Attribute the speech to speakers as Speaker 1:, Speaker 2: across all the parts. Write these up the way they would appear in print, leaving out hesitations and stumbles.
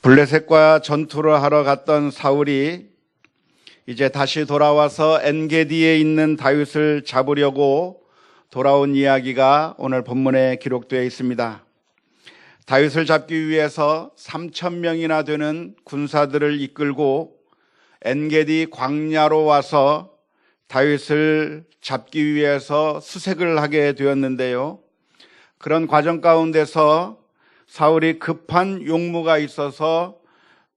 Speaker 1: 블레셋과 전투를 하러 갔던 사울이 이제 다시 돌아와서 엔게디에 있는 다윗을 잡으려고 돌아온 이야기가 오늘 본문에 기록되어 있습니다. 다윗을 잡기 위해서 3,000명이나 되는 군사들을 이끌고 엔게디 광야로 와서 다윗을 잡기 위해서 수색을 하게 되었는데요. 그런 과정 가운데서 사울이 급한 용무가 있어서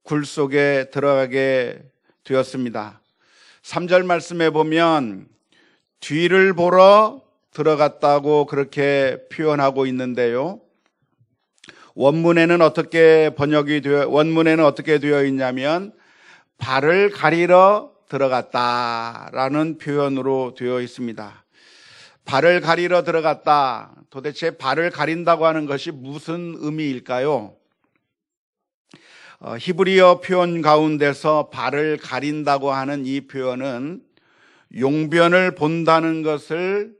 Speaker 1: 굴 속에 들어가게 되었습니다. 3절 말씀에 보면 뒤를 보러 들어갔다고 그렇게 표현하고 있는데요. 원문에는 어떻게 되어 있냐면 발을 가리러 들어갔다라는 표현으로 되어 있습니다. 발을 가리러 들어갔다. 도대체 발을 가린다고 하는 것이 무슨 의미일까요? 히브리어 표현 가운데서 발을 가린다고 하는 이 표현은 용변을 본다는 것을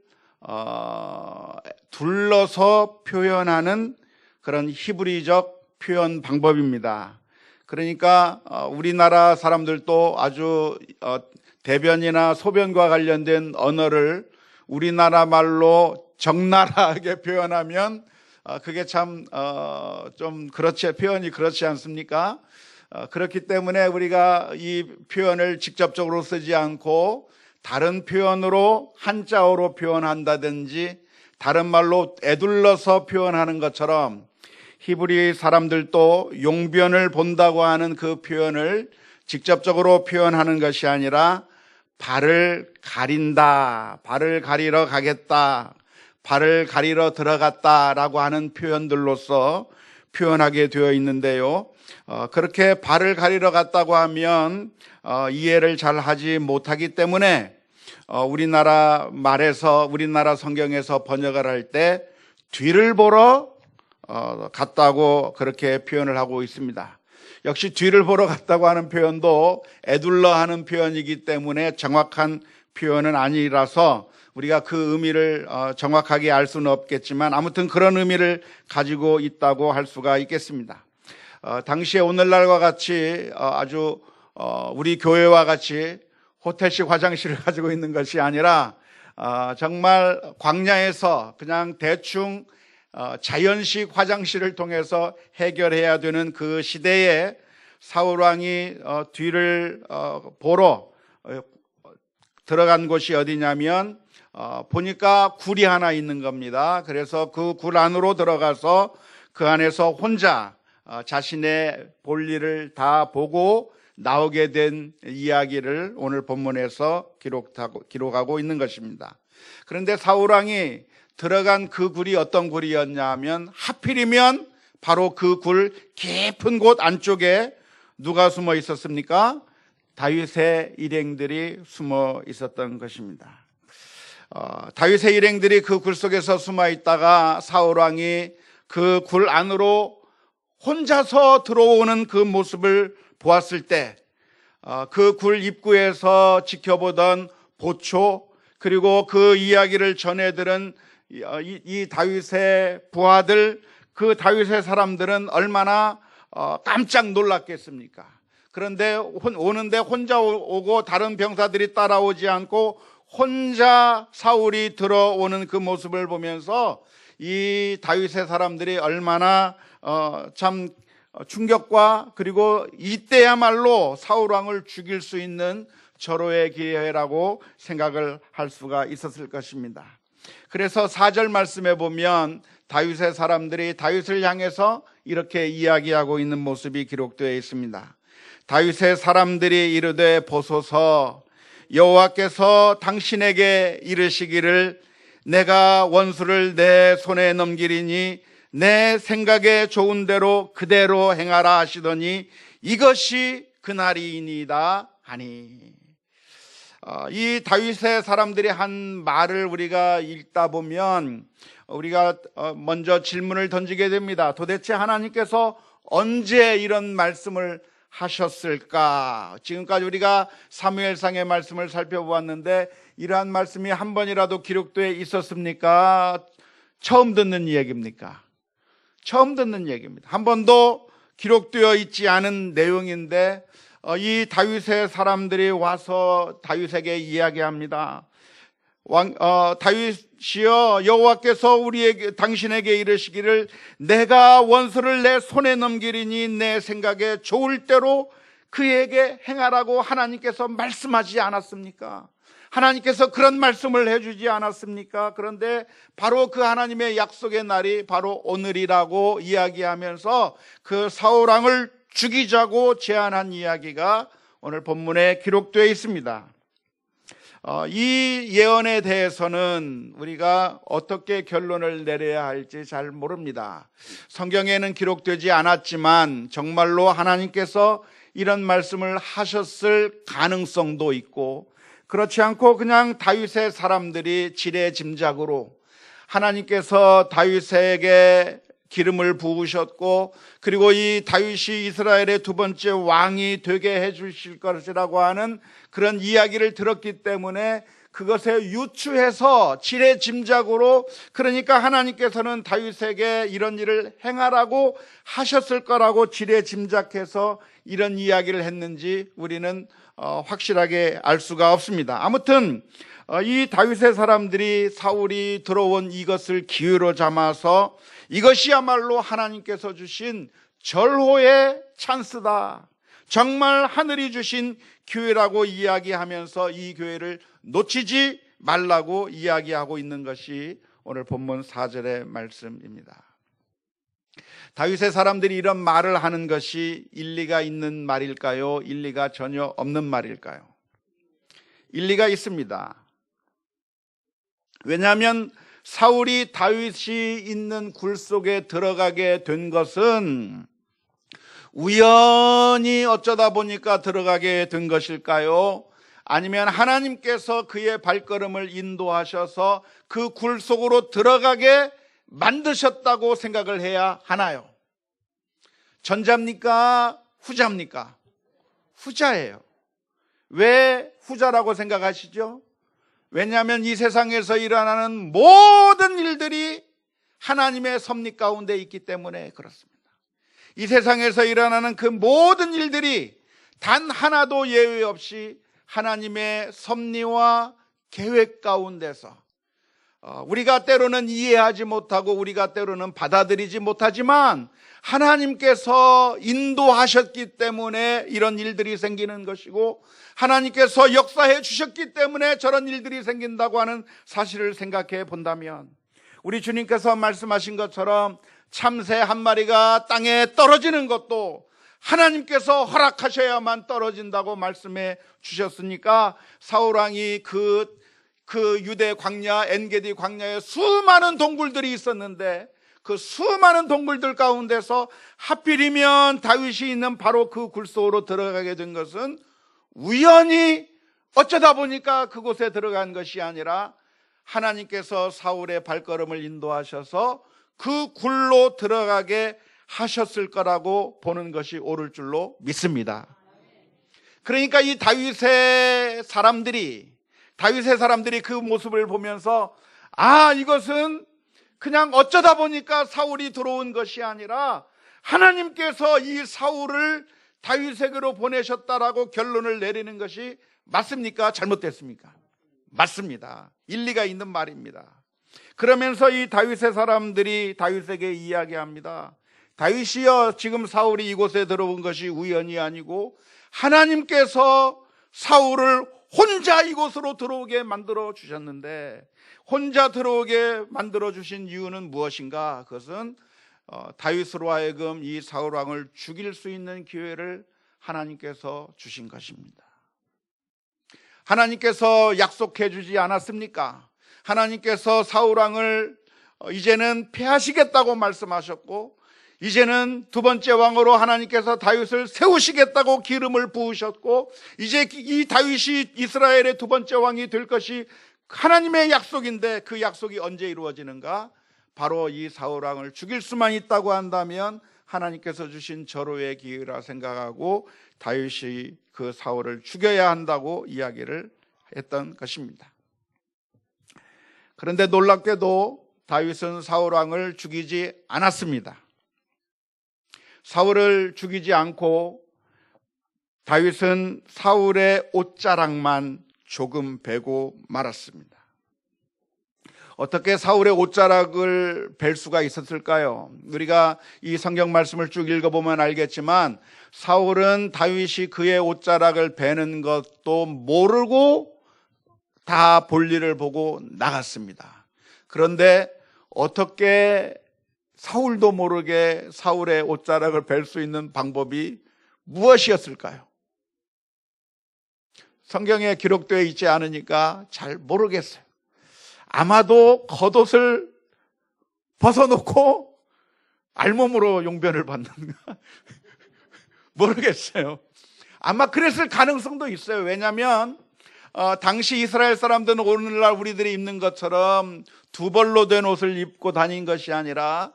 Speaker 1: 둘러서 표현하는 그런 히브리적 표현 방법입니다. 그러니까 우리나라 사람들도 아주 대변이나 소변과 관련된 언어를 우리나라 말로 적나라하게 표현하면 그게 참 좀 표현이 그렇지 않습니까? 그렇기 때문에 우리가 이 표현을 직접적으로 쓰지 않고 다른 표현으로 한자어로 표현한다든지 다른 말로 에둘러서 표현하는 것처럼 히브리 사람들도 용변을 본다고 하는 그 표현을 직접적으로 표현하는 것이 아니라 발을 가린다, 발을 가리러 가겠다, 발을 가리러 들어갔다라고 하는 표현들로서 표현하게 되어 있는데요. 그렇게 발을 가리러 갔다고 하면 이해를 잘 하지 못하기 때문에 우리나라 말에서 우리나라 성경에서 번역을 할 때 뒤를 보러 갔다고 그렇게 표현을 하고 있습니다. 역시 뒤를 보러 갔다고 하는 표현도 에둘러 하는 표현이기 때문에 정확한 표현은 아니라서 우리가 그 의미를 정확하게 알 수는 없겠지만 아무튼 그런 의미를 가지고 있다고 할 수가 있겠습니다. 당시에 오늘날과 같이 아주 우리 교회와 같이 호텔식 화장실을 가지고 있는 것이 아니라 정말 광야에서 그냥 대충 자연식 화장실을 통해서 해결해야 되는 그 시대에 사울 왕이 뒤를 보러 들어간 곳이 어디냐면 보니까 굴이 하나 있는 겁니다. 그래서 그 굴 안으로 들어가서 그 안에서 혼자 자신의 볼일을 다 보고 나오게 된 이야기를 오늘 본문에서 기록하고 있는 것입니다. 그런데 사울 왕이 들어간 그 굴이 어떤 굴이었냐면 하필이면 바로 그 굴 깊은 곳 안쪽에 누가 숨어 있었습니까? 다윗의 일행들이 숨어 있었던 것입니다. 다윗의 일행들이 그 굴 속에서 숨어 있다가 사울 왕이 그 굴 안으로 혼자서 들어오는 그 모습을 보았을 때 그 굴 입구에서 지켜보던 보초 그리고 그 이야기를 전해들은 이 다윗의 부하들, 그 다윗의 사람들은 얼마나 깜짝 놀랐겠습니까? 그런데 오는데 혼자 오고 다른 병사들이 따라오지 않고 혼자 사울이 들어오는 그 모습을 보면서 이 다윗의 사람들이 얼마나 참 충격과 그리고 이때야말로 사울 왕을 죽일 수 있는 절호의 기회라고 생각을 할 수가 있었을 것입니다. 그래서 4절 말씀에 보면 다윗의 사람들이 다윗을 향해서 이렇게 이야기하고 있는 모습이 기록되어 있습니다. 다윗의 사람들이 이르되 보소서 여호와께서 당신에게 이르시기를 내가 원수를 내 손에 넘기리니 내 생각에 좋은 대로 그대로 행하라 하시더니 이것이 그날이니이다 하니. 이 다윗의 사람들이 한 말을 우리가 읽다 보면 우리가 먼저 질문을 던지게 됩니다. 도대체 하나님께서 언제 이런 말씀을 하셨을까? 지금까지 우리가 사무엘상의 말씀을 살펴보았는데 이러한 말씀이 한 번이라도 기록되어 있었습니까? 처음 듣는 얘기입니까? 처음 듣는 얘기입니다. 한 번도 기록되어 있지 않은 내용인데 이 다윗의 사람들이 와서 다윗에게 이야기합니다. 다윗이여, 여호와께서 당신에게 이르시기를 내가 원수를 내 손에 넘기리니 내 생각에 좋을 대로 그에게 행하라고 하나님께서 말씀하지 않았습니까? 하나님께서 그런 말씀을 해주지 않았습니까? 그런데 바로 그 하나님의 약속의 날이 바로 오늘이라고 이야기하면서 그 사울 왕을 죽이자고 제안한 이야기가 오늘 본문에 기록되어 있습니다. 이 예언에 대해서는 우리가 어떻게 결론을 내려야 할지 잘 모릅니다. 성경에는 기록되지 않았지만 정말로 하나님께서 이런 말씀을 하셨을 가능성도 있고, 그렇지 않고 그냥 다윗의 사람들이 지레짐작으로 하나님께서 다윗에게 기름을 부으셨고, 그리고 이 다윗이 이스라엘의 두 번째 왕이 되게 해주실 것이라고 하는 그런 이야기를 들었기 때문에 그것에 유추해서 지레짐작으로, 그러니까 하나님께서는 다윗에게 이런 일을 행하라고 하셨을 거라고 지레짐작해서 이런 이야기를 했는지 우리는 확실하게 알 수가 없습니다. 아무튼 이 다윗의 사람들이 사울이 들어온 이것을 기회로 삼아서 이것이야말로 하나님께서 주신 절호의 찬스다, 정말 하늘이 주신 기회라고 이야기하면서 이 기회를 놓치지 말라고 이야기하고 있는 것이 오늘 본문 4절의 말씀입니다. 다윗의 사람들이 이런 말을 하는 것이 일리가 있는 말일까요? 일리가 전혀 없는 말일까요? 일리가 있습니다. 왜냐하면 사울이 다윗이 있는 굴 속에 들어가게 된 것은 우연히 어쩌다 보니까 들어가게 된 것일까요? 아니면 하나님께서 그의 발걸음을 인도하셔서 그 굴 속으로 들어가게 만드셨다고 생각을 해야 하나요? 전자입니까? 후자입니까? 후자예요. 왜 후자라고 생각하시죠? 왜냐하면 이 세상에서 일어나는 모든 일들이 하나님의 섭리 가운데 있기 때문에 그렇습니다. 이 세상에서 일어나는 그 모든 일들이 단 하나도 예외 없이 하나님의 섭리와 계획 가운데서 우리가 때로는 이해하지 못하고 우리가 때로는 받아들이지 못하지만 하나님께서 인도하셨기 때문에 이런 일들이 생기는 것이고, 하나님께서 역사해 주셨기 때문에 저런 일들이 생긴다고 하는 사실을 생각해 본다면, 우리 주님께서 말씀하신 것처럼 참새 한 마리가 땅에 떨어지는 것도 하나님께서 허락하셔야만 떨어진다고 말씀해 주셨으니까, 사울왕이 그 유대 광야 엔게디 광야에 수많은 동굴들이 있었는데 그 수많은 동굴들 가운데서 하필이면 다윗이 있는 바로 그 굴 속으로 들어가게 된 것은 우연히 어쩌다 보니까 그곳에 들어간 것이 아니라 하나님께서 사울의 발걸음을 인도하셔서 그 굴로 들어가게 하셨을 거라고 보는 것이 옳을 줄로 믿습니다. 그러니까 이 다윗의 사람들이 그 모습을 보면서 이것은 그냥 어쩌다 보니까 사울이 들어온 것이 아니라 하나님께서 이 사울을 다윗에게로 보내셨다라고 결론을 내리는 것이 맞습니까? 잘못됐습니까? 맞습니다. 일리가 있는 말입니다. 그러면서 이 다윗의 사람들이 다윗에게 이야기합니다. 다윗이여, 지금 사울이 이곳에 들어온 것이 우연이 아니고 하나님께서 사울을 혼자 이곳으로 들어오게 만들어 주셨는데, 혼자 들어오게 만들어 주신 이유는 무엇인가? 그것은 다윗으로 하여금 이 사울 왕을 죽일 수 있는 기회를 하나님께서 주신 것입니다. 하나님께서 약속해 주지 않았습니까? 하나님께서 사울 왕을 이제는 패하시겠다고 말씀하셨고, 이제는 두 번째 왕으로 하나님께서 다윗을 세우시겠다고 기름을 부으셨고, 이제 이 다윗이 이스라엘의 두 번째 왕이 될 것이 하나님의 약속인데, 그 약속이 언제 이루어지는가? 바로 이 사울 왕을 죽일 수만 있다고 한다면 하나님께서 주신 절호의 기회라 생각하고 다윗이 그 사울을 죽여야 한다고 이야기를 했던 것입니다. 그런데 놀랍게도 다윗은 사울 왕을 죽이지 않았습니다. 사울을 죽이지 않고 다윗은 사울의 옷자락만 조금 베고 말았습니다. 어떻게 사울의 옷자락을 벨 수가 있었을까요? 우리가 이 성경 말씀을 쭉 읽어보면 알겠지만 사울은 다윗이 그의 옷자락을 베는 것도 모르고 다 볼일을 보고 나갔습니다. 그런데 어떻게 사울도 모르게 사울의 옷자락을 벨 수 있는 방법이 무엇이었을까요? 성경에 기록되어 있지 않으니까 잘 모르겠어요. 아마도 겉옷을 벗어놓고 알몸으로 용변을 받는가? 모르겠어요. 아마 그랬을 가능성도 있어요. 왜냐하면 당시 이스라엘 사람들은 오늘날 우리들이 입는 것처럼 두 벌로 된 옷을 입고 다닌 것이 아니라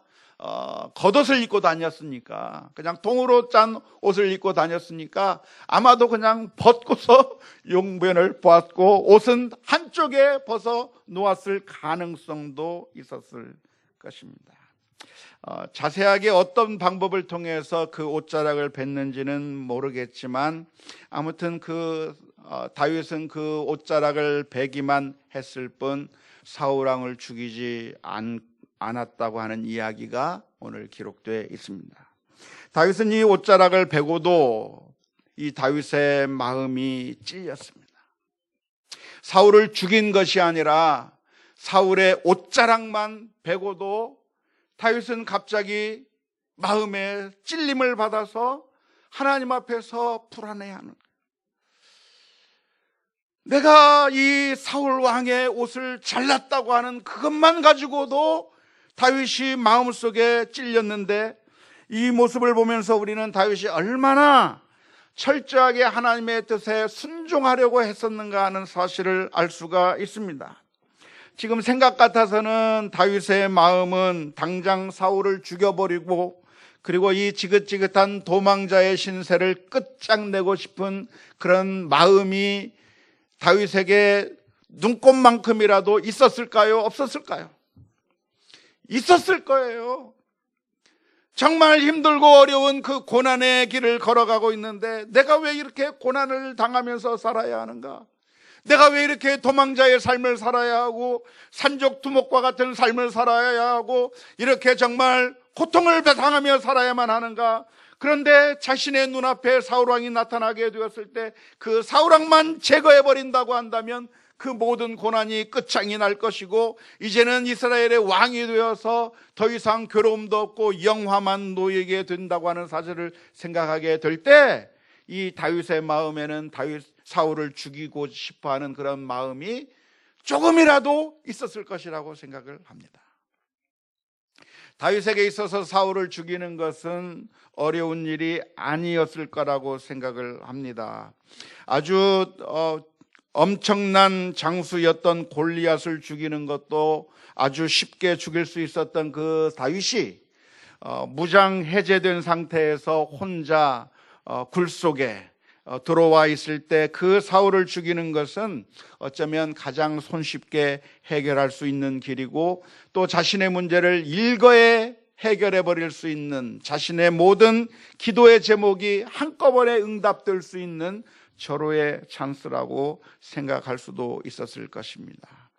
Speaker 1: 겉옷을 입고 다녔으니까, 그냥 통으로 짠 옷을 입고 다녔으니까 아마도 그냥 벗고서 용변을 보았고 옷은 한쪽에 벗어 놓았을 가능성도 있었을 것입니다. 자세하게 어떤 방법을 통해서 그 옷자락을 뱉는지는 모르겠지만 아무튼 다윗은 그 옷자락을 베기만 했을 뿐 사울 왕을 죽이지 않았다고 하는 이야기가 오늘 기록되어 있습니다. 다윗은 이 옷자락을 베고도 이 다윗의 마음이 찔렸습니다. 사울을 죽인 것이 아니라 사울의 옷자락만 베고도 다윗은 갑자기 마음에 찔림을 받아서 하나님 앞에서 불안해하는 거예요. 내가 이 사울 왕의 옷을 잘랐다고 하는 그것만 가지고도 다윗이 마음속에 찔렸는데, 이 모습을 보면서 우리는 다윗이 얼마나 철저하게 하나님의 뜻에 순종하려고 했었는가 하는 사실을 알 수가 있습니다. 지금 생각 같아서는 다윗의 마음은 당장 사울을 죽여버리고 그리고 이 지긋지긋한 도망자의 신세를 끝장내고 싶은 그런 마음이 다윗에게 눈꼽만큼이라도 있었을까요? 없었을까요? 있었을 거예요. 정말 힘들고 어려운 그 고난의 길을 걸어가고 있는데 내가 왜 이렇게 고난을 당하면서 살아야 하는가? 내가 왜 이렇게 도망자의 삶을 살아야 하고 산적 두목과 같은 삶을 살아야 하고 이렇게 정말 고통을 당하며 살아야만 하는가? 그런데 자신의 눈앞에 사울왕이 나타나게 되었을 때 그 사울왕만 제거해버린다고 한다면 그 모든 고난이 끝장이 날 것이고 이제는 이스라엘의 왕이 되어서 더 이상 괴로움도 없고 영화만 놓이게 된다고 하는 사실을 생각하게 될 때 이 다윗의 마음에는 사울을 죽이고 싶어하는 그런 마음이 조금이라도 있었을 것이라고 생각을 합니다. 다윗에게 있어서 사울을 죽이는 것은 어려운 일이 아니었을 거라고 생각을 합니다. 아주 엄청난 장수였던 골리앗을 죽이는 것도 아주 쉽게 죽일 수 있었던 그 다윗이 무장 해제된 상태에서 혼자 굴 속에 들어와 있을 때 그 사울을 죽이는 것은 어쩌면 가장 손쉽게 해결할 수 있는 길이고 또 자신의 문제를 일거에 해결해 버릴 수 있는, 자신의 모든 기도의 제목이 한꺼번에 응답될 수 있는 절호의 찬스라고 생각할 수도 있었을 것입니다.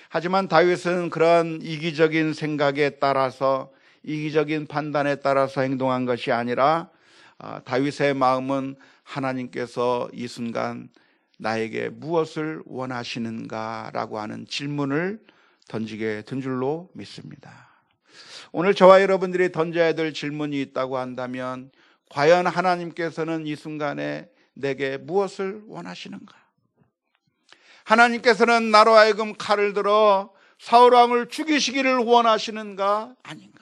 Speaker 1: 하지만 다윗은 그런 이기적인 생각에 따라서, 이기적인 판단에 따라서 행동한 것이 아니라 다윗의 마음은 하나님께서 이 순간 나에게 무엇을 원하시는가라고 하는 질문을 던지게 된 줄로 믿습니다. 오늘 저와 여러분들이 던져야 될 질문이 있다고 한다면 과연 하나님께서는 이 순간에 내게 무엇을 원하시는가? 하나님께서는 나로 하여금 칼을 들어 사울왕을 죽이시기를 원하시는가 아닌가?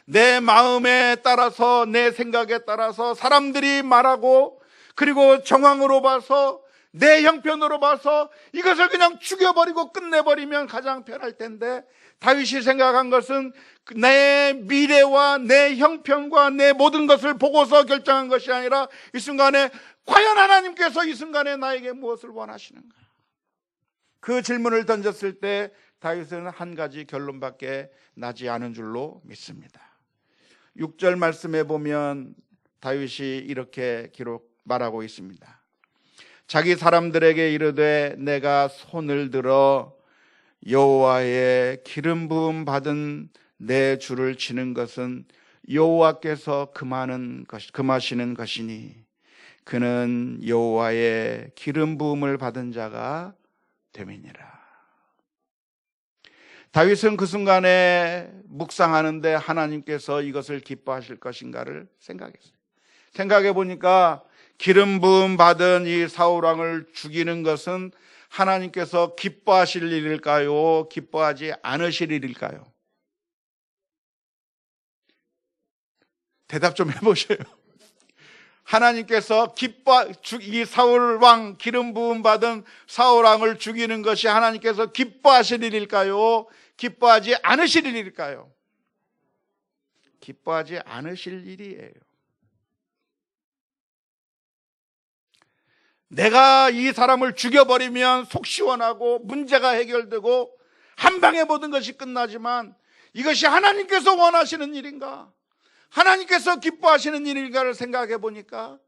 Speaker 1: 내 마음에 따라서, 내 생각에 따라서 사람들이 말하고 그리고 정황으로 봐서, 내 형편으로 봐서 이것을 그냥 죽여버리고 끝내버리면 가장 편할 텐데, 다윗이 생각한 것은 내 미래와 내 형편과 내 모든 것을 보고서 결정한 것이 아니라 이 순간에 과연 하나님께서 이 순간에 나에게 무엇을 원하시는가? 그 질문을 던졌을 때 다윗은 한 가지 결론밖에 나지 않은 줄로 믿습니다. 6절 말씀에 보면 다윗이 이렇게 말하고 있습니다. 자기 사람들에게 이르되 내가 손을 들어 여호와의 기름 부음 받은 내 주를 치는 것은 여호와께서 금하시는 것이니 그는 여호와의 기름 부음을 받은 자가 됨이니라. 다윗은 그 순간에 묵상하는데 하나님께서 이것을 기뻐하실 것인가를 생각했어요. 생각해 보니까 기름 부음 받은 이 사울 왕을 죽이는 것은 하나님께서 기뻐하실 일일까요? 기뻐하지 않으실 일일까요? 대답 좀 해보세요. 하나님께서 이 사울 왕, 기름 부음 받은 사울 왕을 죽이는 것이 하나님께서 기뻐하실 일일까요? 기뻐하지 않으실 일일까요? 기뻐하지 않으실 일이에요. 내가 이 사람을 죽여버리면 속 시원하고 문제가 해결되고 한 방에 모든 것이 끝나지만 이것이 하나님께서 원하시는 일인가? 하나님께서 기뻐하시는 일인가를 생각해 보니까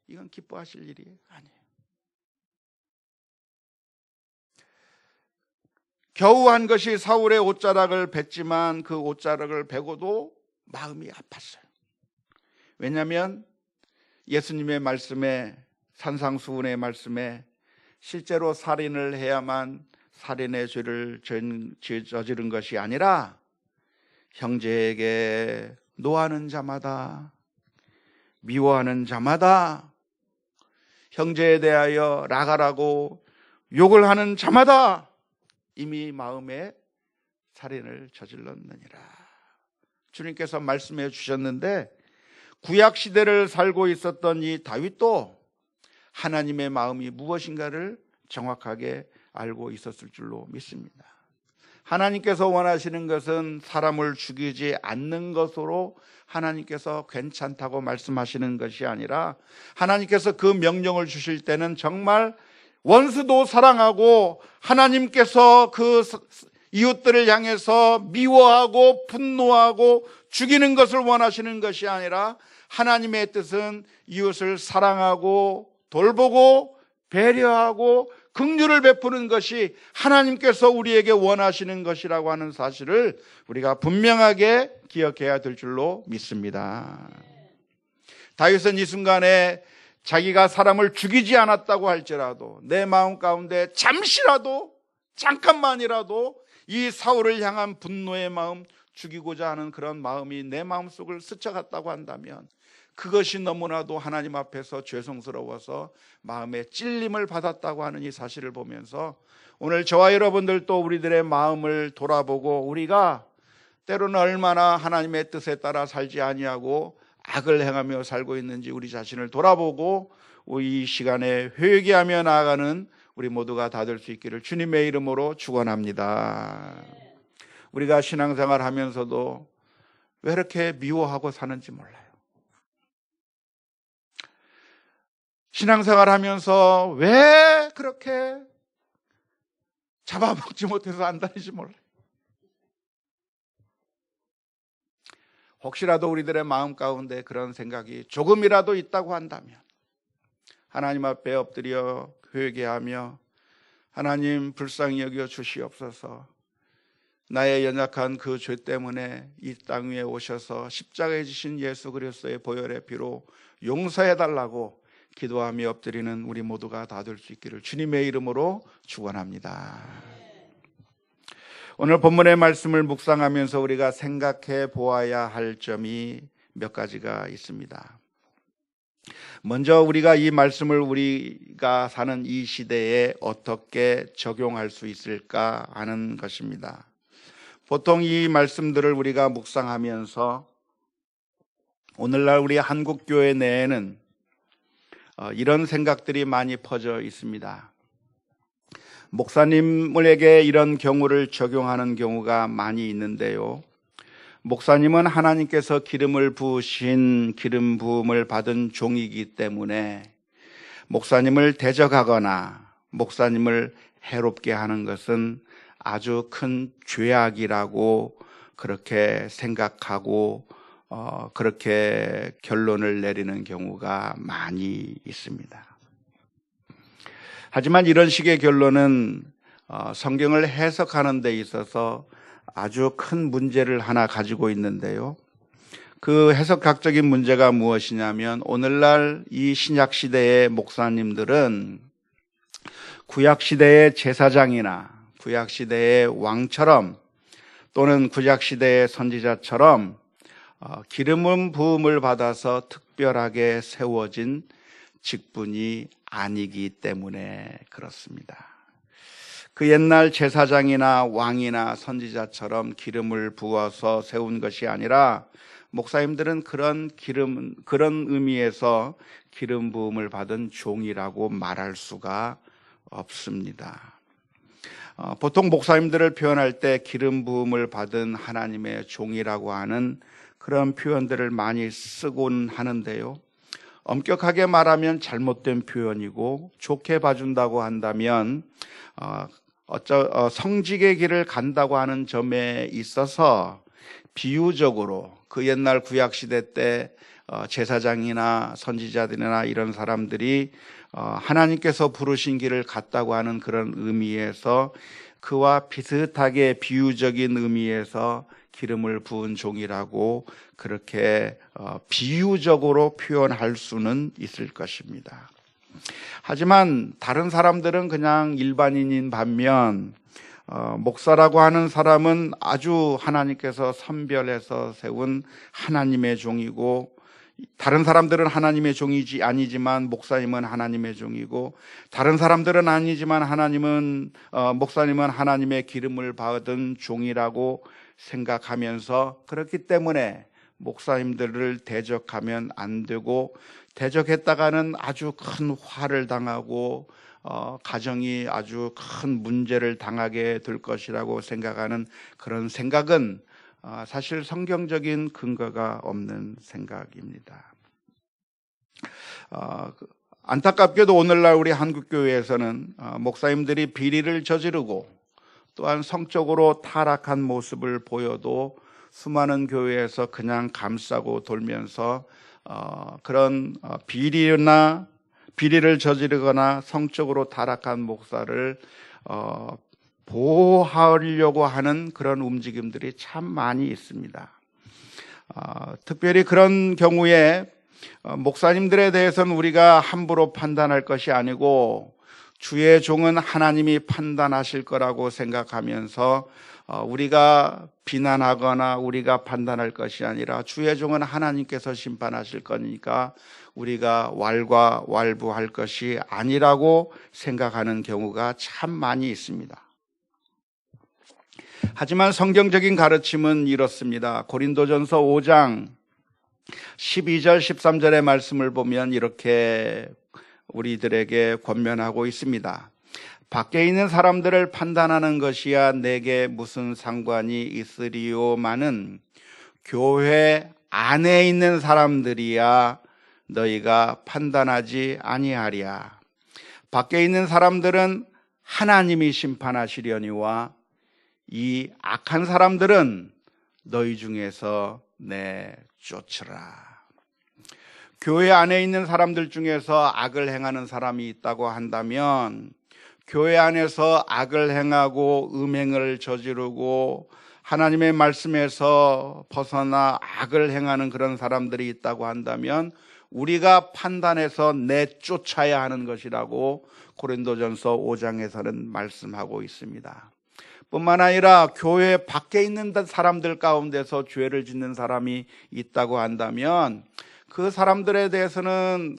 Speaker 1: 이건 기뻐하실 일이 아니에요. 겨우 한 것이 사울의 옷자락을 뱉지만 그 옷자락을 베고도 마음이 아팠어요. 왜냐하면 예수님의 말씀에, 산상수훈의 말씀에 실제로 살인을 해야만 살인의 죄를 저지른 것이 아니라 형제에게 노하는 자마다, 미워하는 자마다, 형제에 대하여 나가라고 욕을 하는 자마다 이미 마음에 살인을 저질렀느니라. 주님께서 말씀해 주셨는데 구약 시대를 살고 있었던 이 다윗도 하나님의 마음이 무엇인가를 정확하게 알고 있었을 줄로 믿습니다. 하나님께서 원하시는 것은 사람을 죽이지 않는 것으로 하나님께서 괜찮다고 말씀하시는 것이 아니라 하나님께서 그 명령을 주실 때는 정말 원수도 사랑하고 하나님께서 그 이웃들을 향해서 미워하고 분노하고 죽이는 것을 원하시는 것이 아니라 하나님의 뜻은 이웃을 사랑하고 돌보고 배려하고 긍휼을 베푸는 것이 하나님께서 우리에게 원하시는 것이라고 하는 사실을 우리가 분명하게 기억해야 될 줄로 믿습니다. 다윗은 이 순간에 자기가 사람을 죽이지 않았다고 할지라도 내 마음 가운데 잠깐만이라도 이 사울을 향한 분노의 마음, 죽이고자 하는 그런 마음이 내 마음속을 스쳐갔다고 한다면 그것이 너무나도 하나님 앞에서 죄송스러워서 마음에 찔림을 받았다고 하는 이 사실을 보면서 오늘 저와 여러분들도 우리들의 마음을 돌아보고 우리가 때로는 얼마나 하나님의 뜻에 따라 살지 아니하고 악을 행하며 살고 있는지 우리 자신을 돌아보고 이 시간에 회개하며 나아가는 우리 모두가 다 될 수 있기를 주님의 이름으로 축원합니다. 우리가 신앙생활 하면서도 왜 이렇게 미워하고 사는지 몰라요. 신앙생활 하면서 왜 그렇게 잡아먹지 못해서 안다는지 몰라요. 혹시라도 우리들의 마음 가운데 그런 생각이 조금이라도 있다고 한다면 하나님 앞에 엎드려 회개하며 하나님 불쌍히 여겨 주시옵소서. 나의 연약한 그 죄 때문에 이 땅 위에 오셔서 십자가에 지신 예수 그리스도의 보혈의 피로 용서해달라고 기도하며 엎드리는 우리 모두가 다 될 수 있기를 주님의 이름으로 축원합니다. 오늘 본문의 말씀을 묵상하면서 우리가 생각해 보아야 할 점이 몇 가지가 있습니다. 먼저 우리가 이 말씀을 우리가 사는 이 시대에 어떻게 적용할 수 있을까 하는 것입니다. 보통 이 말씀들을 우리가 묵상하면서 오늘날 우리 한국교회 내에는 이런 생각들이 많이 퍼져 있습니다. 목사님에게 이런 경우를 적용하는 경우가 많이 있는데요. 목사님은 하나님께서 기름을 부으신 기름 부음을 받은 종이기 때문에 목사님을 대적하거나 목사님을 해롭게 하는 것은 아주 큰 죄악이라고 그렇게 생각하고 그렇게 결론을 내리는 경우가 많이 있습니다. 하지만 이런 식의 결론은 성경을 해석하는 데 있어서 아주 큰 문제를 하나 가지고 있는데요. 그 해석학적인 문제가 무엇이냐면, 오늘날 이 신약시대의 목사님들은 구약시대의 제사장이나 구약시대의 왕처럼 또는 구약시대의 선지자처럼 기름 부음을 받아서 특별하게 세워진 직분이 아니기 때문에 그렇습니다. 그 옛날 제사장이나 왕이나 선지자처럼 기름을 부어서 세운 것이 아니라 목사님들은 그런 의미에서 기름 부음을 받은 종이라고 말할 수가 없습니다. 보통 목사님들을 표현할 때 기름 부음을 받은 하나님의 종이라고 하는 그런 표현들을 많이 쓰곤 하는데요. 엄격하게 말하면 잘못된 표현이고, 좋게 봐준다고 한다면 성직의 길을 간다고 하는 점에 있어서 비유적으로 그 옛날 구약시대 때 제사장이나 선지자들이나 이런 사람들이 하나님께서 부르신 길을 갔다고 하는 그런 의미에서 그와 비슷하게 비유적인 의미에서 기름을 부은 종이라고 그렇게 비유적으로 표현할 수는 있을 것입니다. 하지만 다른 사람들은 그냥 일반인인 반면 목사라고 하는 사람은 아주 하나님께서 선별해서 세운 하나님의 종이고, 다른 사람들은 하나님의 종이지 아니지만 목사님은 하나님의 종이고, 다른 사람들은 아니지만 목사님은 하나님의 기름을 받은 종이라고 생각하면서, 그렇기 때문에 목사님들을 대적하면 안 되고, 대적했다가는 아주 큰 화를 당하고 가정이 아주 큰 문제를 당하게 될 것이라고 생각하는 그런 생각은 사실 성경적인 근거가 없는 생각입니다. 안타깝게도 오늘날 우리 한국교회에서는 목사님들이 비리를 저지르고 또한 성적으로 타락한 모습을 보여도 수많은 교회에서 그냥 감싸고 돌면서 그런 비리를 저지르거나 성적으로 타락한 목사를 보호하려고 하는 그런 움직임들이 참 많이 있습니다. 특별히 그런 경우에 목사님들에 대해서는 우리가 함부로 판단할 것이 아니고 주의 종은 하나님이 판단하실 거라고 생각하면서 우리가 비난하거나 우리가 판단할 것이 아니라 주의 종은 하나님께서 심판하실 거니까 우리가 왈가왈부할 것이 아니라고 생각하는 경우가 참 많이 있습니다. 하지만 성경적인 가르침은 이렇습니다. 고린도전서 5장 12절 13절의 말씀을 보면 이렇게 우리들에게 권면하고 있습니다. 밖에 있는 사람들을 판단하는 것이야 내게 무슨 상관이 있으리요마는 교회 안에 있는 사람들이야 너희가 판단하지 아니하랴. 밖에 있는 사람들은 하나님이 심판하시려니와 이 악한 사람들은 너희 중에서 내쫓으라. 교회 안에 있는 사람들 중에서 악을 행하는 사람이 있다고 한다면, 교회 안에서 악을 행하고 음행을 저지르고 하나님의 말씀에서 벗어나 악을 행하는 그런 사람들이 있다고 한다면 우리가 판단해서 내쫓아야 하는 것이라고 고린도전서 5장에서는 말씀하고 있습니다. 뿐만 아니라 교회 밖에 있는 사람들 가운데서 죄를 짓는 사람이 있다고 한다면 그 사람들에 대해서는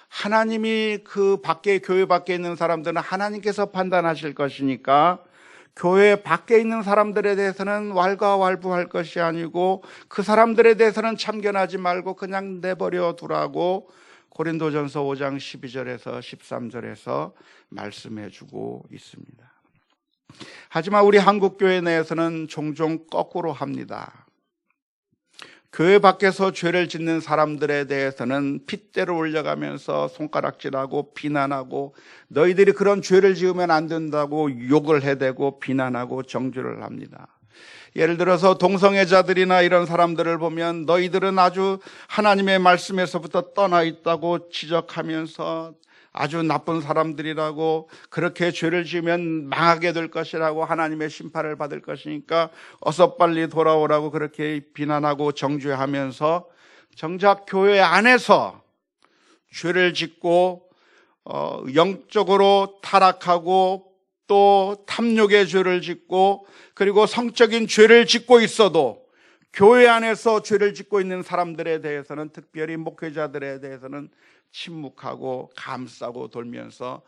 Speaker 1: 하나님이 교회 밖에 있는 사람들은 하나님께서 판단하실 것이니까 교회 밖에 있는 사람들에 대해서는 왈가왈부할 것이 아니고 그 사람들에 대해서는 참견하지 말고 그냥 내버려 두라고 고린도전서 5장 12절에서 13절에서 말씀해 주고 있습니다. 하지만 우리 한국교회 내에서는 종종 거꾸로 합니다. 교회 밖에서 죄를 짓는 사람들에 대해서는 핏대를 올려가면서 손가락질하고 비난하고 너희들이 그런 죄를 지으면 안 된다고 욕을 해대고 비난하고 정죄를 합니다. 예를 들어서 동성애자들이나 이런 사람들을 보면 너희들은 아주 하나님의 말씀에서부터 떠나 있다고 지적하면서 아주 나쁜 사람들이라고, 그렇게 죄를 지으면 망하게 될 것이라고, 하나님의 심판을 받을 것이니까 어서 빨리 돌아오라고 그렇게 비난하고 정죄하면서 정작 교회 안에서 죄를 짓고 영적으로 타락하고 또 탐욕의 죄를 짓고, 그리고 성적인 죄를 짓고 있어도 교회 안에서 죄를 짓고 있는 사람들에 대해서는, 특별히 목회자들에 대해서는 침묵하고 감싸고 돌면서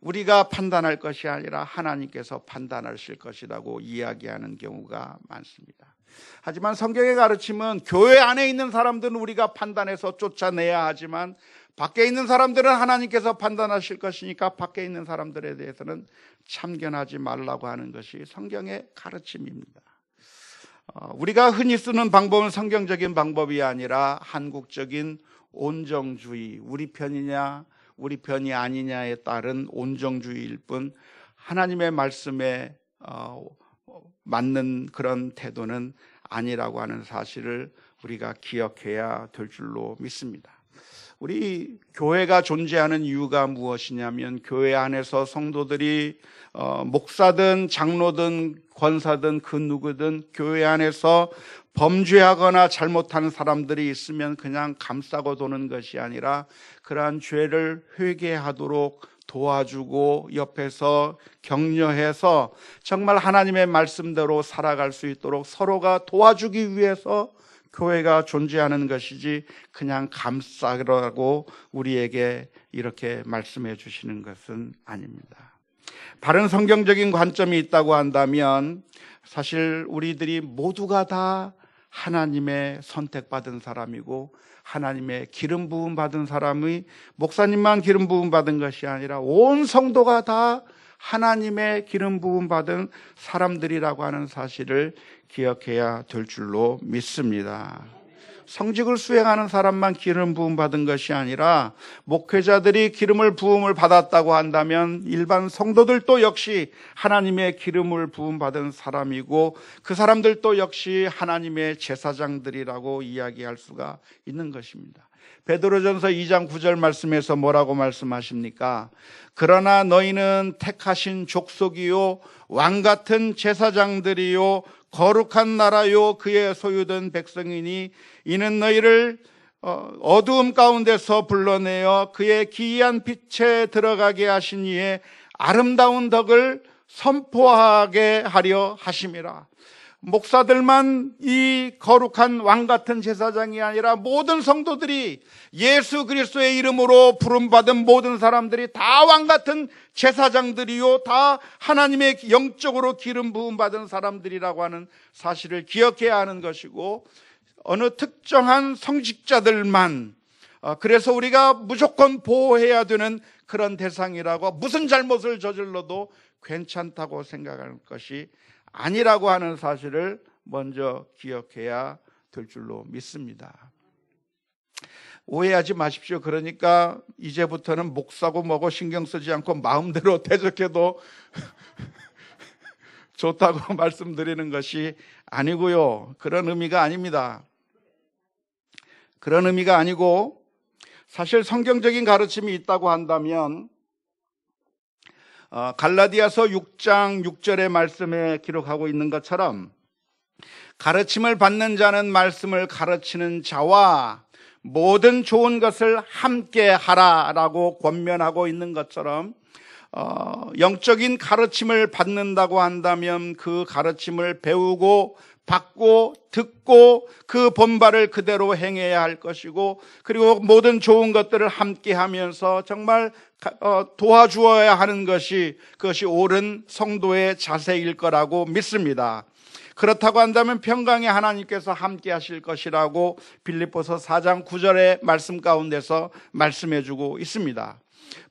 Speaker 1: 우리가 판단할 것이 아니라 하나님께서 판단하실 것이라고 이야기하는 경우가 많습니다. 하지만 성경의 가르침은 교회 안에 있는 사람들은 우리가 판단해서 쫓아내야 하지만 밖에 있는 사람들은 하나님께서 판단하실 것이니까 밖에 있는 사람들에 대해서는 참견하지 말라고 하는 것이 성경의 가르침입니다. 우리가 흔히 쓰는 방법은 성경적인 방법이 아니라 한국적인 온정주의, 우리 편이냐 우리 편이 아니냐에 따른 온정주의일 뿐, 하나님의 말씀에 맞는 그런 태도는 아니라고 하는 사실을 우리가 기억해야 될 줄로 믿습니다. 우리 교회가 존재하는 이유가 무엇이냐면, 교회 안에서 성도들이 목사든 장로든 권사든 그 누구든 교회 안에서 범죄하거나 잘못하는 사람들이 있으면 그냥 감싸고 도는 것이 아니라 그러한 죄를 회개하도록 도와주고 옆에서 격려해서 정말 하나님의 말씀대로 살아갈 수 있도록 서로가 도와주기 위해서 교회가 존재하는 것이지, 그냥 감싸라고 우리에게 이렇게 말씀해 주시는 것은 아닙니다. 바른 성경적인 관점이 있다고 한다면 사실 우리들이 모두가 다 하나님의 선택받은 사람이고, 하나님의 기름 부음 받은 사람이, 목사님만 기름 부음 받은 것이 아니라 온 성도가 다 하나님의 기름 부음 받은 사람들이라고 하는 사실을 기억해야 될 줄로 믿습니다. 성직을 수행하는 사람만 기름 부음 받은 것이 아니라 목회자들이 기름을 부음을 받았다고 한다면 일반 성도들도 역시 하나님의 기름을 부음 받은 사람이고, 그 사람들도 역시 하나님의 제사장들이라고 이야기할 수가 있는 것입니다. 베드로전서 2장 9절 말씀에서 뭐라고 말씀하십니까? 그러나 너희는 택하신 족속이요 왕같은 제사장들이요 거룩한 나라요 그의 소유된 백성이니 이는 너희를 어두움 가운데서 불러내어 그의 기이한 빛에 들어가게 하신 이의 아름다운 덕을 선포하게 하려 하심이라. 목사들만 이 거룩한 왕같은 제사장이 아니라 모든 성도들이, 예수 그리스도의 이름으로 부름받은 모든 사람들이 다 왕같은 제사장들이요 다 하나님의 영적으로 기름 부음받은 사람들이라고 하는 사실을 기억해야 하는 것이고, 어느 특정한 성직자들만, 그래서 우리가 무조건 보호해야 되는 그런 대상이라고, 무슨 잘못을 저질러도 괜찮다고 생각하는 것이 아니라고 하는 사실을 먼저 기억해야 될 줄로 믿습니다. 오해하지 마십시오. 그러니까 이제부터는 목사고 뭐고 신경 쓰지 않고 마음대로 대적해도 좋다고 말씀드리는 것이 아니고요. 그런 의미가 아닙니다. 그런 의미가 아니고, 사실 성경적인 가르침이 있다고 한다면 갈라디아서 6장 6절의 말씀에 기록하고 있는 것처럼, 가르침을 받는 자는 말씀을 가르치는 자와 모든 좋은 것을 함께 하라라고 권면하고 있는 것처럼, 영적인 가르침을 받는다고 한다면 그 가르침을 배우고 받고 듣고 그 본발을 그대로 행해야 할 것이고, 그리고 모든 좋은 것들을 함께 하면서 정말 도와주어야 하는 것이, 그것이 옳은 성도의 자세일 거라고 믿습니다. 그렇다고 한다면 평강의 하나님께서 함께 하실 것이라고 빌립보서 4장 9절의 말씀 가운데서 말씀해 주고 있습니다.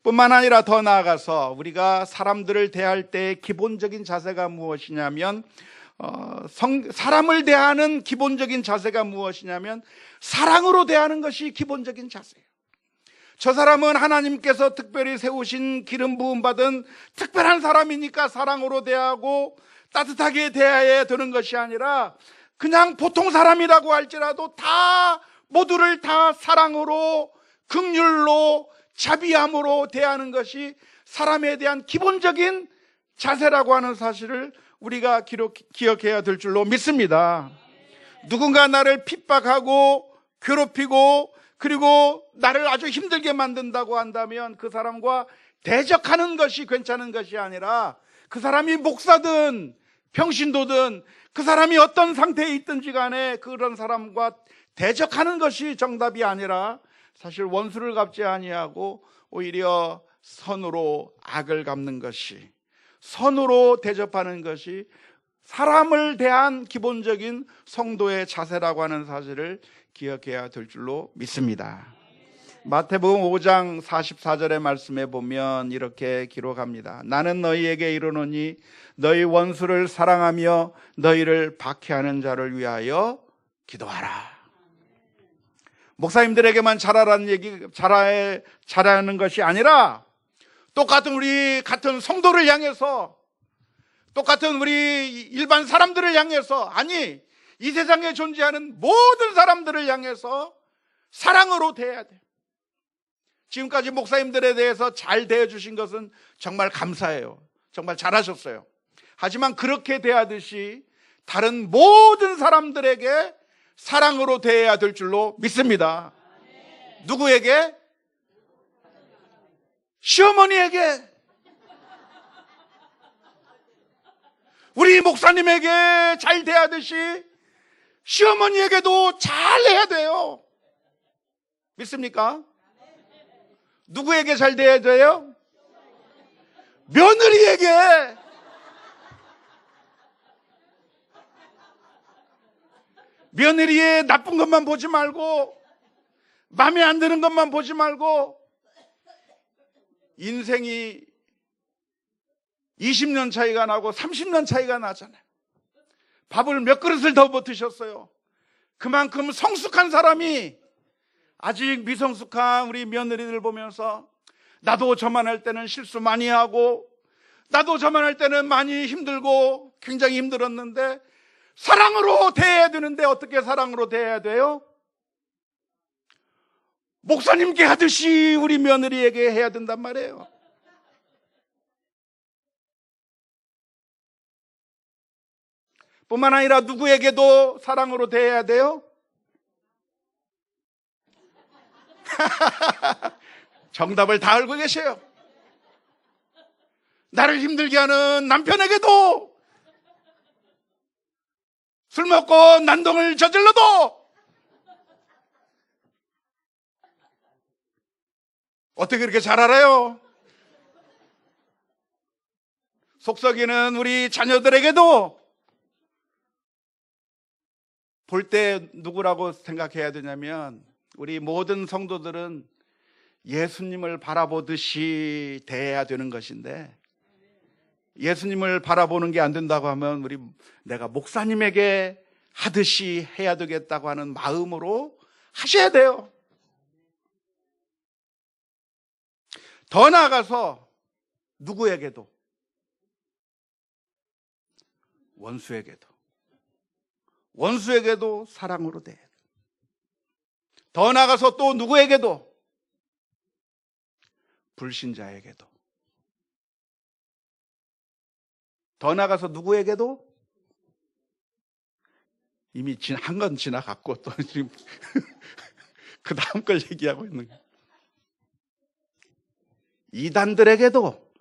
Speaker 1: 뿐만 아니라 더 나아가서 우리가 사람들을 대할 때의 기본적인 자세가 무엇이냐면, 사람을 대하는 기본적인 자세가 무엇이냐면 사랑으로 대하는 것이 기본적인 자세예요. 저 사람은 하나님께서 특별히 세우신 기름 부음 받은 특별한 사람이니까 사랑으로 대하고, 따뜻하게 대해야 되는 것이 아니라 그냥 보통 사람이라고 할지라도 다 모두를 다 사랑으로, 긍휼로, 자비함으로 대하는 것이 사람에 대한 기본적인 자세라고 하는 사실을 우리가 기억해야 될 줄로 믿습니다. 누군가 나를 핍박하고 괴롭히고 그리고 나를 아주 힘들게 만든다고 한다면 그 사람과 대적하는 것이 괜찮은 것이 아니라 그 사람이 목사든 평신도든 그 사람이 어떤 상태에 있든지 간에 그런 사람과 대적하는 것이 정답이 아니라 사실 원수를 갚지 아니하고 오히려 선으로 악을 갚는 것이, 선으로 대접하는 것이 사람을 대한 기본적인 성도의 자세라고 하는 사실을 기억해야 될 줄로 믿습니다. 마태복음 5장 44절의 말씀에 보면 이렇게 기록합니다. 나는 너희에게 이르노니 너희 원수를 사랑하며 너희를 박해하는 자를 위하여 기도하라. 목사님들에게만 잘하라는 얘기, 잘하는 것이 아니라 똑같은 우리 같은 성도를 향해서, 똑같은 우리 일반 사람들을 향해서, 아니 이 세상에 존재하는 모든 사람들을 향해서 사랑으로 대해야 돼요. 지금까지 목사님들에 대해서 잘 대해주신 것은 정말 감사해요. 정말 잘하셨어요. 하지만 그렇게 대하듯이 다른 모든 사람들에게 사랑으로 대해야 될 줄로 믿습니다. 누구에게? 시어머니에게, 우리 목사님에게 잘 대하듯이 시어머니에게도 잘해야 돼요. 믿습니까? 누구에게 잘 대해야 돼요? 며느리에게. 며느리의 나쁜 것만 보지 말고, 마음에 안 드는 것만 보지 말고, 인생이 20년 차이가 나고 30년 차이가 나잖아요. 밥을 몇 그릇을 더 못 드셨어요. 그만큼 성숙한 사람이 아직 미성숙한 우리 며느리들 보면서 나도 저만 할 때는 실수 많이 하고 나도 저만 할 때는 많이 힘들고 굉장히 힘들었는데 사랑으로 대해야 되는데 어떻게 사랑으로 대해야 돼요? 목사님께 하듯이 우리 며느리에게 해야 된단 말이에요. 뿐만 아니라 누구에게도 사랑으로 대해야 돼요? 정답을 다 알고 계세요. 나를 힘들게 하는 남편에게도, 술 먹고 난동을 저질러도 어떻게 그렇게 잘 알아요? 속썩이는 우리 자녀들에게도 볼 때 누구라고 생각해야 되냐면 우리 모든 성도들은 예수님을 바라보듯이 대해야 되는 것인데 예수님을 바라보는 게 안 된다고 하면 내가 목사님에게 하듯이 해야 되겠다고 하는 마음으로 하셔야 돼요. 더 나아가서 누구에게도, 원수에게도 사랑으로 대해야 돼요. 더 나아가서 또 누구에게도, 불신자에게도, 더 나아가서 누구에게도, 이미 한 건 지나갔고 또 지금 그 다음 걸 얘기하고 있는 거예요. 이단들에게도,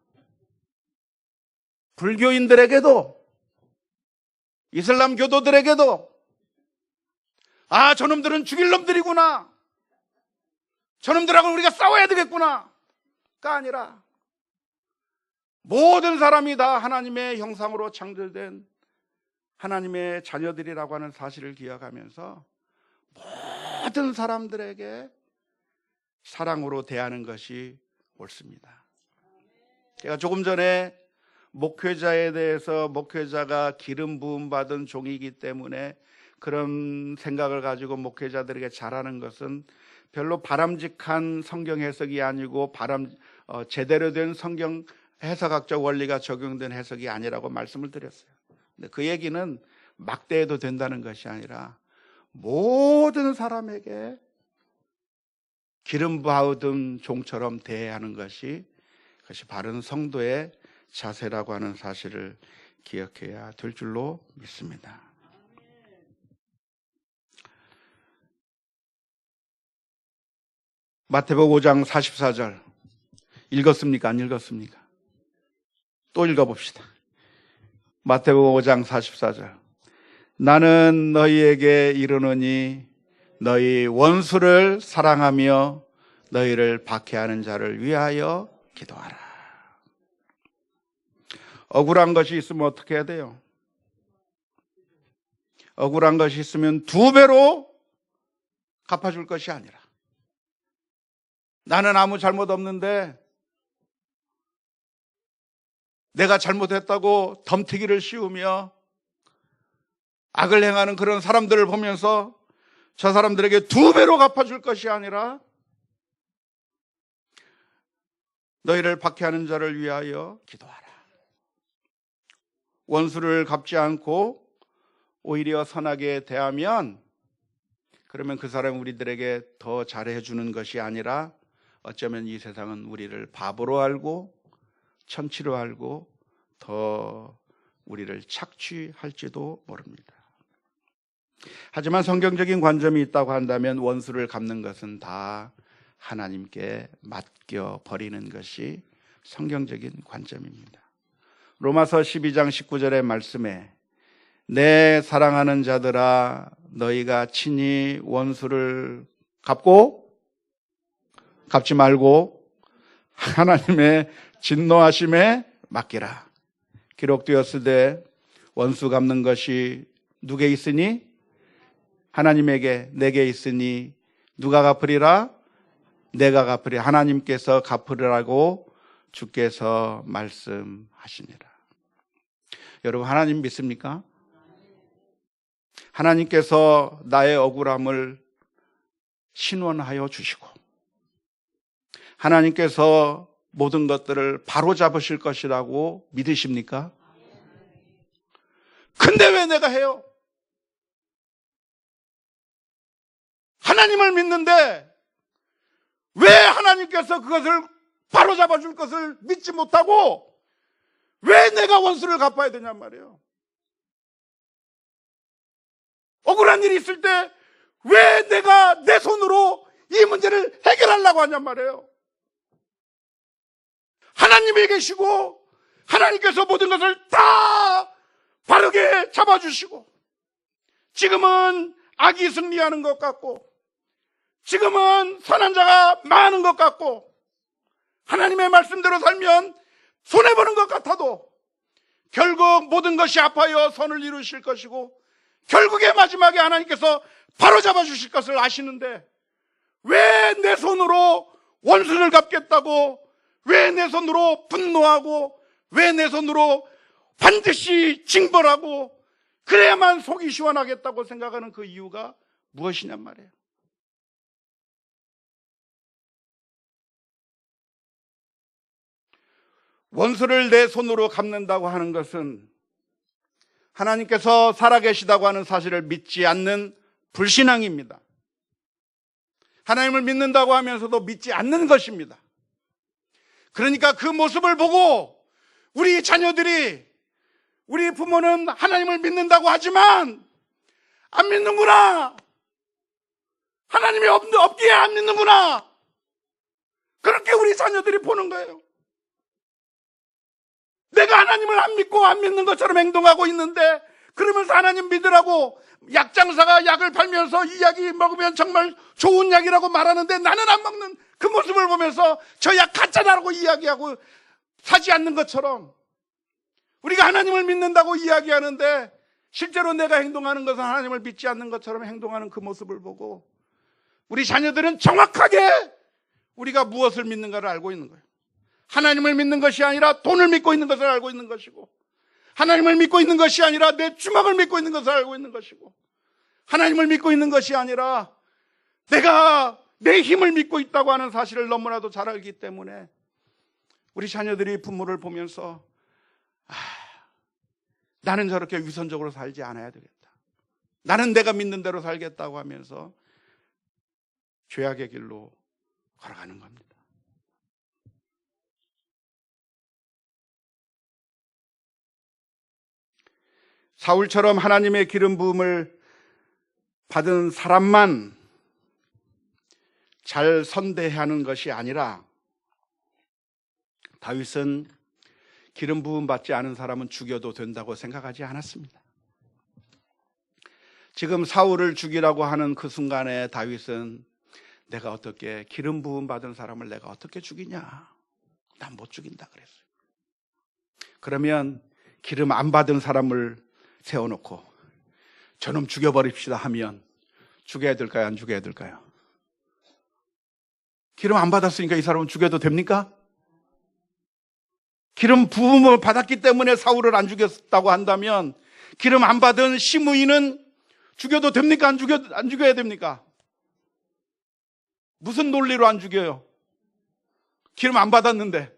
Speaker 1: 불교인들에게도, 이슬람 교도들에게도, 아, 저놈들은 죽일 놈들이구나, 저놈들하고 우리가 싸워야 되겠구나가 아니라 모든 사람이 다 하나님의 형상으로 창조된 하나님의 자녀들이라고 하는 사실을 기억하면서 모든 사람들에게 사랑으로 대하는 것이 옳습니다. 제가 조금 전에 목회자에 대해서, 목회자가 기름 부음 받은 종이기 때문에 그런 생각을 가지고 목회자들에게 잘하는 것은 별로 바람직한 성경 해석이 아니고 제대로 된 성경 해석학적 원리가 적용된 해석이 아니라고 말씀을 드렸어요. 근데 그 얘기는 막대해도 된다는 것이 아니라 모든 사람에게 기름 부은 종처럼 대하는 것이, 그것이 바른 성도의 자세라고 하는 사실을 기억해야 될 줄로 믿습니다. 마태복음 5장 44절 읽었습니까? 안 읽었습니까? 또 읽어봅시다. 마태복음 5장 44절. 나는 너희에게 이르노니 너희 원수를 사랑하며 너희를 박해하는 자를 위하여 기도하라. 억울한 것이 있으면 어떻게 해야 돼요? 억울한 것이 있으면 2배로 갚아줄 것이 아니라, 나는 아무 잘못 없는데 내가 잘못했다고 덤태기를 씌우며 악을 행하는 그런 사람들을 보면서 저 사람들에게 2배로 갚아줄 것이 아니라 너희를 박해하는 자를 위하여 기도하라. 원수를 갚지 않고 오히려 선하게 대하면, 그러면 그 사람이 우리들에게 더 잘해 주는 것이 아니라 어쩌면 이 세상은 우리를 바보로 알고 천치로 알고 더 우리를 착취할지도 모릅니다. 하지만 성경적인 관점이 있다고 한다면 원수를 갚는 것은 다 하나님께 맡겨 버리는 것이 성경적인 관점입니다. 로마서 12장 19절의 말씀에 내 사랑하는 자들아 너희가 친히 원수를 갚지 말고 하나님의 진노하심에 맡기라. 기록되었으되 원수 갚는 것이 누구에게 있으니? 하나님에게, 내게 있으니 누가 갚으리라? 내가 갚으리. 하나님께서 갚으리라고 주께서 말씀하시니라. 여러분, 하나님 믿습니까? 하나님께서 나의 억울함을 신원하여 주시고 하나님께서 모든 것들을 바로잡으실 것이라고 믿으십니까? 근데 왜 내가 해요? 하나님을 믿는데 왜 하나님께서 그것을 바로잡아 줄 것을 믿지 못하고 왜 내가 원수를 갚아야 되냔 말이에요. 억울한 일이 있을 때 왜 내가 내 손으로 이 문제를 해결하려고 하냔 말이에요. 하나님이 계시고 하나님께서 모든 것을 다 바르게 잡아주시고, 지금은 악이 승리하는 것 같고 지금은 선한 자가 망하는 것 같고 하나님의 말씀대로 살면 손해보는 것 같아도 결국 모든 것이 합하여 선을 이루실 것이고 결국에 마지막에 하나님께서 바로잡아 주실 것을 아시는데 왜 내 손으로 원수를 갚겠다고, 왜 내 손으로 분노하고, 왜 내 손으로 반드시 징벌하고 그래야만 속이 시원하겠다고 생각하는 그 이유가 무엇이냔 말이에요. 원수를 내 손으로 갚는다고 하는 것은 하나님께서 살아계시다고 하는 사실을 믿지 않는 불신앙입니다. 하나님을 믿는다고 하면서도 믿지 않는 것입니다. 그러니까 그 모습을 보고 우리 자녀들이, 우리 부모는 하나님을 믿는다고 하지만 안 믿는구나, 하나님이 없기에 안 믿는구나, 그렇게 우리 자녀들이 보는 거예요. 내가 하나님을 안 믿고 안 믿는 것처럼 행동하고 있는데 그러면서 하나님 믿으라고 약장사가 약을 팔면서 이 약이 먹으면 정말 좋은 약이라고 말하는데 나는 안 먹는 그 모습을 보면서 저 약 가짜다라고 이야기하고 사지 않는 것처럼, 우리가 하나님을 믿는다고 이야기하는데 실제로 내가 행동하는 것은 하나님을 믿지 않는 것처럼 행동하는 그 모습을 보고 우리 자녀들은 정확하게 우리가 무엇을 믿는가를 알고 있는 거예요. 하나님을 믿는 것이 아니라 돈을 믿고 있는 것을 알고 있는 것이고, 하나님을 믿고 있는 것이 아니라 내 주먹을 믿고 있는 것을 알고 있는 것이고, 하나님을 믿고 있는 것이 아니라 내가 내 힘을 믿고 있다고 하는 사실을 너무나도 잘 알기 때문에 우리 자녀들이 부모를 보면서 나는 저렇게 위선적으로 살지 않아야 되겠다. 나는 내가 믿는 대로 살겠다고 하면서 죄악의 길로 걸어가는 겁니다. 사울처럼 하나님의 기름 부음을 받은 사람만 잘 선대하는 것이 아니라 다윗은 기름 부음 받지 않은 사람은 죽여도 된다고 생각하지 않았습니다. 지금 사울을 죽이라고 하는 그 순간에 다윗은 내가 어떻게 기름 부음 받은 사람을 내가 어떻게 죽이냐? 난 못 죽인다 그랬어요. 그러면 기름 안 받은 사람을 세워놓고 저놈 죽여버립시다 하면 죽여야 될까요? 안 죽여야 될까요? 기름 안 받았으니까 이 사람은 죽여도 됩니까? 기름 부음을 받았기 때문에 사울을 안 죽였다고 한다면 기름 안 받은 시므이는 죽여도 됩니까? 안 죽여야 됩니까? 무슨 논리로 안 죽여요? 기름 안 받았는데.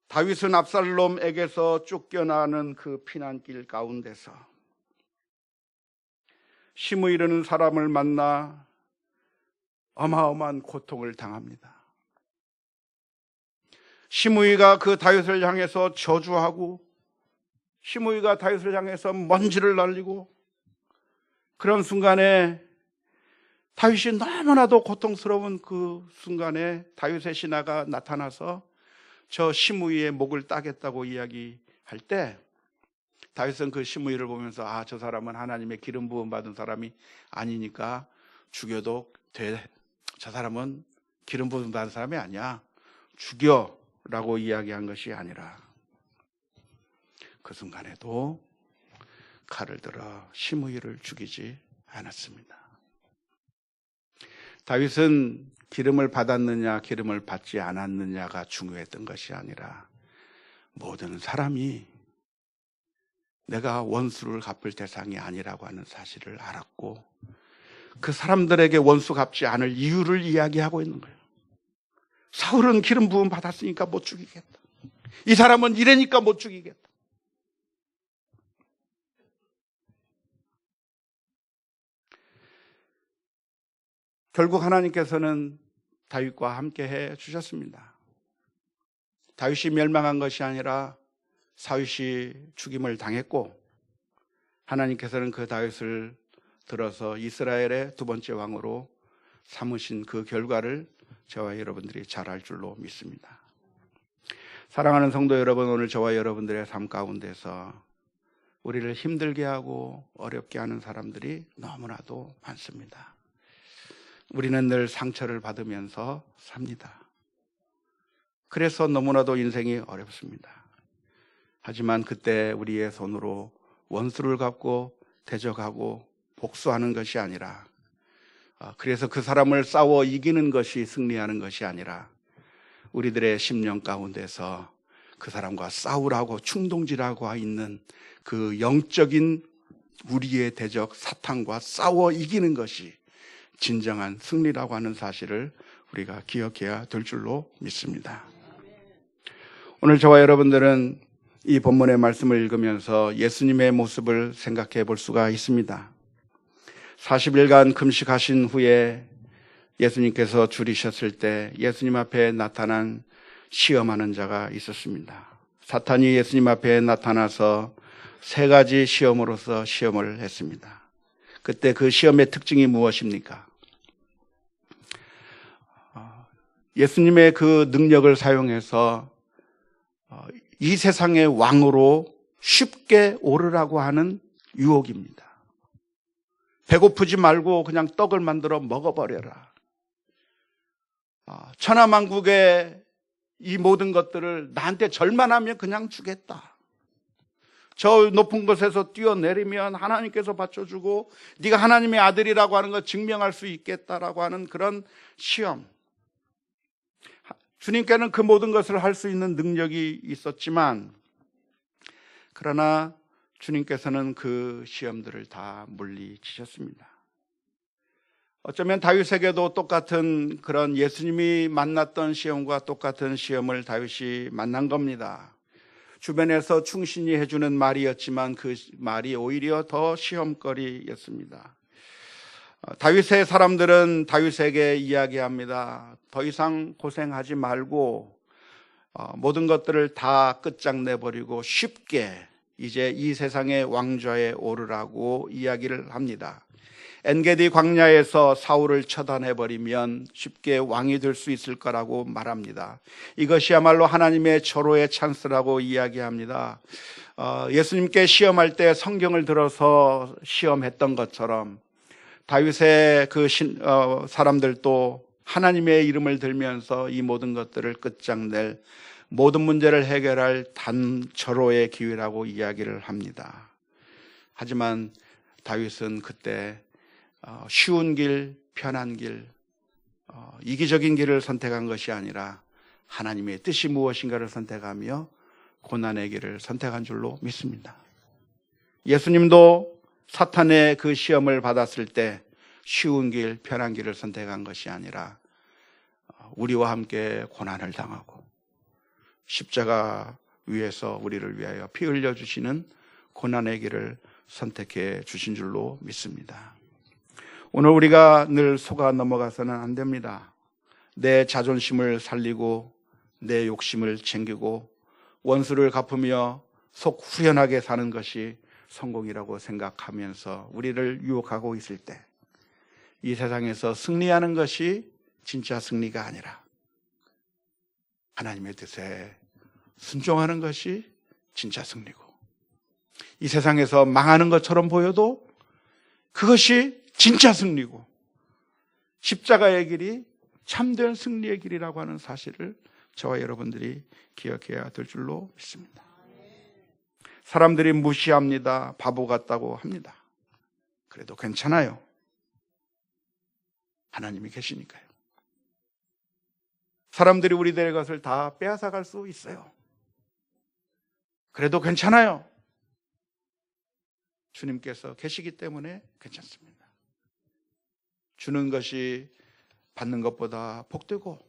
Speaker 1: 다윗은 압살롬에게서 쫓겨나는 그 피난길 가운데서 시므이라는 사람을 만나 어마어마한 고통을 당합니다. 시므이가 그 다윗을 향해서 저주하고 시므이가 다윗을 향해서 먼지를 날리고 그런 순간에 다윗이 너무나도 고통스러운 그 순간에 다윗의 신하가 나타나서 저 시므이의 목을 따겠다고 이야기할 때 다윗은 그 시므이를 보면서 아, 저 사람은 하나님의 기름 부음 받은 사람이 아니니까 죽여도 돼. 저 사람은 기름 부음 받은 사람이 아니야. 죽여라고 이야기한 것이 아니라 그 순간에도 칼을 들어 시므이를 죽이지 않았습니다. 다윗은 기름을 받았느냐 기름을 받지 않았느냐가 중요했던 것이 아니라 모든 사람이 내가 원수를 갚을 대상이 아니라고 하는 사실을 알았고 그 사람들에게 원수 갚지 않을 이유를 이야기하고 있는 거예요. 사울은 기름 부음 받았으니까 못 죽이겠다. 이 사람은 이래니까 못 죽이겠다. 결국 하나님께서는 다윗과 함께 해 주셨습니다. 다윗이 멸망한 것이 아니라 사윗이 죽임을 당했고 하나님께서는 그 다윗을 들어서 이스라엘의 두 번째 왕으로 삼으신 그 결과를 저와 여러분들이 잘 알 줄로 믿습니다. 사랑하는 성도 여러분, 오늘 저와 여러분들의 삶 가운데서 우리를 힘들게 하고 어렵게 하는 사람들이 너무나도 많습니다. 우리는 늘 상처를 받으면서 삽니다. 그래서 너무나도 인생이 어렵습니다. 하지만 그때 우리의 손으로 원수를 갚고 대적하고 복수하는 것이 아니라 그래서 그 사람을 싸워 이기는 것이 승리하는 것이 아니라 우리들의 심령 가운데서 그 사람과 싸우라고 충동질하고 있는 그 영적인 우리의 대적 사탄과 싸워 이기는 것이 진정한 승리라고 하는 사실을 우리가 기억해야 될 줄로 믿습니다. 오늘 저와 여러분들은 이 본문의 말씀을 읽으면서 예수님의 모습을 생각해 볼 수가 있습니다. 40일간 금식하신 후에 예수님께서 줄이셨을 때 예수님 앞에 나타난 시험하는 자가 있었습니다. 사탄이 예수님 앞에 나타나서 세 가지 시험으로서 시험을 했습니다. 그때 그 시험의 특징이 무엇입니까? 예수님의 그 능력을 사용해서 이 세상의 왕으로 쉽게 오르라고 하는 유혹입니다. 배고프지 말고 그냥 떡을 만들어 먹어버려라. 천하만국의 이 모든 것들을 나한테 절만하면 그냥 주겠다. 저 높은 곳에서 뛰어내리면 하나님께서 받쳐주고 네가 하나님의 아들이라고 하는 걸 증명할 수 있겠다라고 하는 그런 시험. 주님께는 그 모든 것을 할 수 있는 능력이 있었지만 그러나 주님께서는 그 시험들을 다 물리치셨습니다. 어쩌면 다윗에게도 똑같은 그런 예수님이 만났던 시험과 똑같은 시험을 다윗이 만난 겁니다. 주변에서 충신이 해주는 말이었지만 그 말이 오히려 더 시험거리였습니다. 다윗의 사람들은 다윗에게 이야기합니다. 더 이상 고생하지 말고 모든 것들을 다 끝장내버리고 쉽게 이제 이 세상의 왕좌에 오르라고 이야기를 합니다. 엔게디 광야에서 사울을 처단해버리면 쉽게 왕이 될 수 있을 거라고 말합니다. 이것이야말로 하나님의 절호의 찬스라고 이야기합니다. 예수님께 시험할 때 성경을 들어서 시험했던 것처럼 다윗의 그 사람들도 하나님의 이름을 들면서 이 모든 것들을 끝장낼 모든 문제를 해결할 절호의 기회라고 이야기를 합니다. 하지만 다윗은 그때 쉬운 길, 편한 길, 이기적인 길을 선택한 것이 아니라 하나님의 뜻이 무엇인가를 선택하며 고난의 길을 선택한 줄로 믿습니다. 예수님도 사탄의 그 시험을 받았을 때 쉬운 길, 편한 길을 선택한 것이 아니라 우리와 함께 고난을 당하고 십자가 위에서 우리를 위하여 피 흘려주시는 고난의 길을 선택해 주신 줄로 믿습니다. 오늘 우리가 늘 속아 넘어가서는 안 됩니다. 내 자존심을 살리고 내 욕심을 챙기고 원수를 갚으며 속 후련하게 사는 것이 성공이라고 생각하면서 우리를 유혹하고 있을 때 이 세상에서 승리하는 것이 진짜 승리가 아니라 하나님의 뜻에 순종하는 것이 진짜 승리고, 이 세상에서 망하는 것처럼 보여도 그것이 진짜 승리고 십자가의 길이 참된 승리의 길이라고 하는 사실을 저와 여러분들이 기억해야 될 줄로 믿습니다. 사람들이 무시합니다. 바보 같다고 합니다. 그래도 괜찮아요. 하나님이 계시니까요. 사람들이 우리들의 것을 다 빼앗아갈 수 있어요. 그래도 괜찮아요. 주님께서 계시기 때문에 괜찮습니다. 주는 것이 받는 것보다 복되고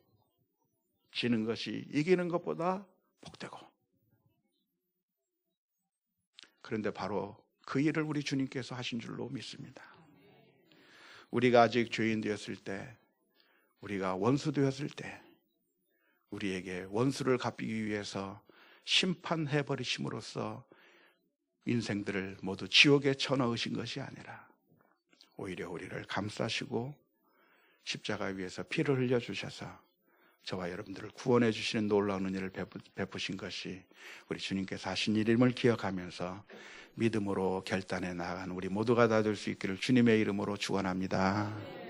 Speaker 1: 지는 것이 이기는 것보다 복되고, 그런데 바로 그 일을 우리 주님께서 하신 줄로 믿습니다. 우리가 아직 죄인 되었을 때, 우리가 원수 되었을 때 우리에게 원수를 갚기 위해서 심판해 버리심으로써 인생들을 모두 지옥에 쳐넣으신 것이 아니라 오히려 우리를 감싸시고 십자가 위에서 피를 흘려주셔서 저와 여러분들을 구원해 주시는 놀라운 은혜를 베푸신 것이 우리 주님께서 하신 일임을 기억하면서 믿음으로 결단해 나아가는 우리 모두가 다 될 수 있기를 주님의 이름으로 축원합니다.